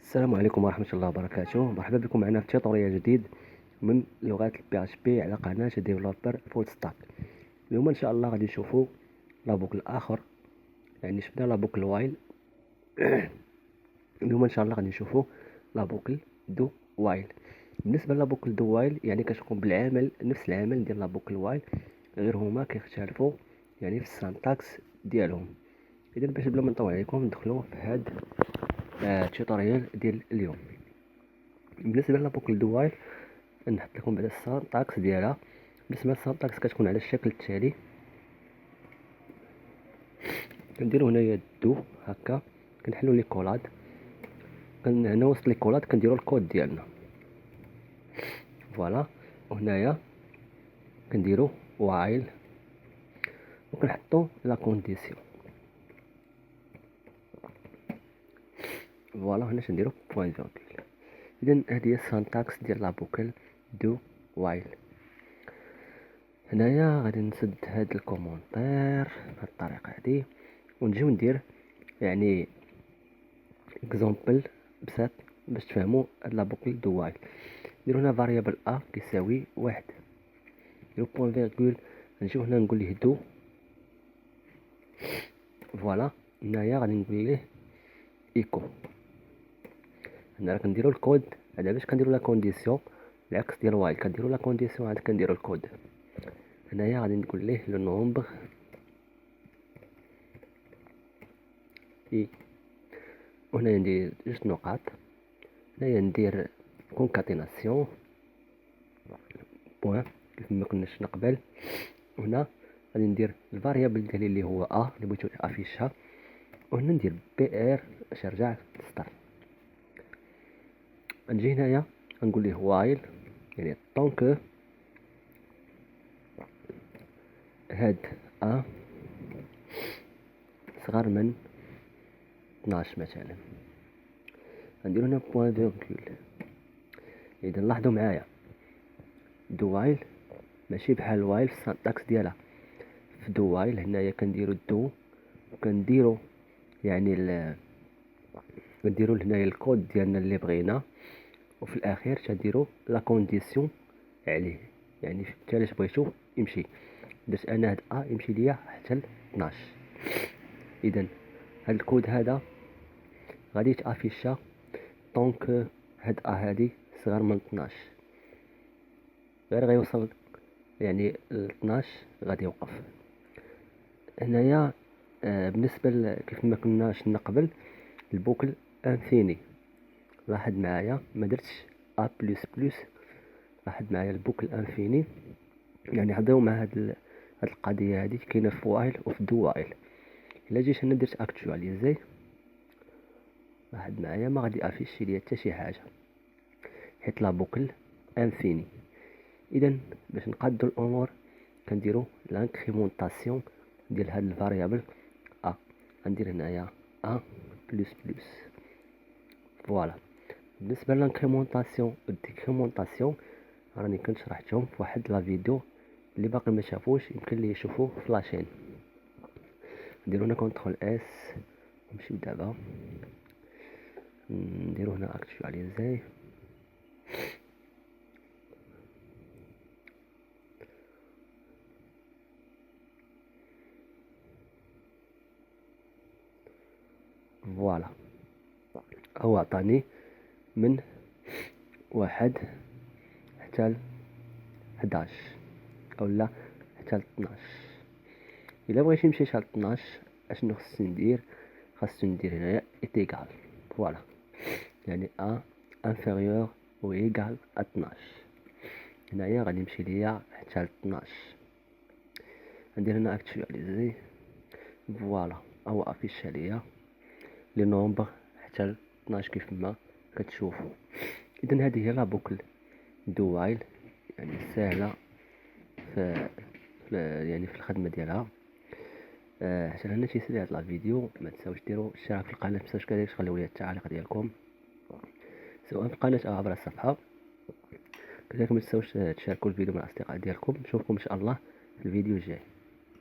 السلام عليكم ورحمة الله وبركاته. مرحبا بكم معنا في توتوريال جديد من لغات البي اتش بي على قناة ديفلوبر فول ستاك. اليوم ان شاء الله غادي نشوفوا لابوك الاخر، يعني شفنا لابوك الوايل. اليوم ان شاء الله غادي نشوفوا لابوك دو وايل. بالنسبه لابوك دو وايل يعني كتقوم بالعمل نفس العمل ديال لابوك الوايل، غير هما كيختلفوا يعني في السانتاكس ديالهم. اذا باش بلا ما نطول عليكم ندخلوا في هاد التوتوريال ديال اليوم. بالنسبه لابوك دو وايل نحط لكم بعدا السانتاكس ديالها. بالنسبه للسانتاكس كتكون على الشكل التالي. كنديرو هنايا دو هكا، كنحلو لي كولاد، هنا وسط لي كولاد كنديرو الكود ديالنا فوالا. وهنايا كنديرو وايل وكنحطو لا كونديسيون فوالا. هنا كنديرو بوين فيرغول. اذا هذه هي السانتاكس ديال لا بوكل دو وايل. هنايا غادي نسد هاد الكومونتير بهاد الطريقه هادي ونجيو ندير يعني اكزامبل بسيط باش تفهموا هاد لا بوكل دو وايل. نديرو هنا فاريابل ا كيساوي واحد، نديرو بوين فيرغول، نجيو هنا نقول ليه دو فوالا. هنايا غادي نقول ليه ايكو. هنا كنديرو الكود هذا باش كنديرو لا كونديسيون، العكس ديال وايل كنديرو لا كونديسيون عاد كنديرو الكود. هنايا غادي نقول ليه لو نومبر اي، وهنا ندير جوج نقاط. هنايا ندير كونكاتيناسيون بوين كيف ما كنا شفنا قبل. وهنا غادي ندير الفاريابل ديالي اللي هو ا اللي بغيتو افيشها، وهنا ندير بي ار باش يرجع ستار. نجي هنايا نقول ليه وايل يعني طونك هاد ا صغر من 12 مثلا، غنديرو هنا بوين فيرغول. اذا لاحظوا معايا دو وايل ماشي بحال وايل في السانتاكس ديالها. في دو وايل هنايا كنديرو دو وكنديرو يعني كنديرو هنايا الكود ديالنا اللي بغينا، وفي الاخير تنديرو لا كونديسيون عليه، يعني حتى اش بغيتو يمشي. درت انا هاد ا يمشي ليا حتى ل 12. اذا هاد الكود هذا غادي يتافيشا طونك هاد ا هادي صغر من 12، غير غيوصل يعني ل 12 غادي يوقف. هنايا بالنسبه كيف ما كنا شفنا قبل البوكل انفيني، لاحظ معايا ما درتش ا بلس بلس، لاحظ معايا البوكل انفيني. يعني حضروا مع هاد القضيه هادي كاينه في وايل وفي دو وايل. الا جيت هنا درت اكتواليزي، لاحظ معايا ما غادي افيشي ليا حتى شي حاجه حيت لا بوكل انفيني. اذا باش نقادو الامور كنديرو لانكريمونطاسيون ديال هاد الفاريابل ا. غندير هنايا ا بلس بلس فوالا. بالنسبه للانكريمونطاسيون والديكريمونطاسيون راني كنت شرحتهم في واحد لا فيديو، اللي باقي ما شافوش يمكن ليه يشوفوه في لاشين. نديرو هنا كونترول اس ونمشيو دابا نديرو هنا اكتواليزي. فوالا هو عطاني من واحد حتى ل 11 اولا حتى ل 12. الا بغيتي نمشي حتى ل 12 اشنو خصني ندير؟ خاصني ندير هنايا ايتيغال فوالا، يعني ا انفيريور و ايغال ا 12. هنايا غادي يمشي ليا حتى ل 12. ندير هنا اكتواليزي فوالا، هو افيش ليا لي نومبر حتى ل 12 كيف ما كتشوفوا. اذا هذه هي لا بوكل دو وايل، يعني سهله في يعني في الخدمه ديالها. حتى هنا تيسالي هاد لا فيديو ما تنساوش ديروا اشتراك في القناه، ما تنساوش كذلك تخليو لي التعاليق ديالكم سواء في القناه او عبر الصفحه. كذلك ما تنساوش تشاركوا الفيديو مع الاصدقاء ديالكم. نشوفكم ان شاء الله في الفيديو الجاي.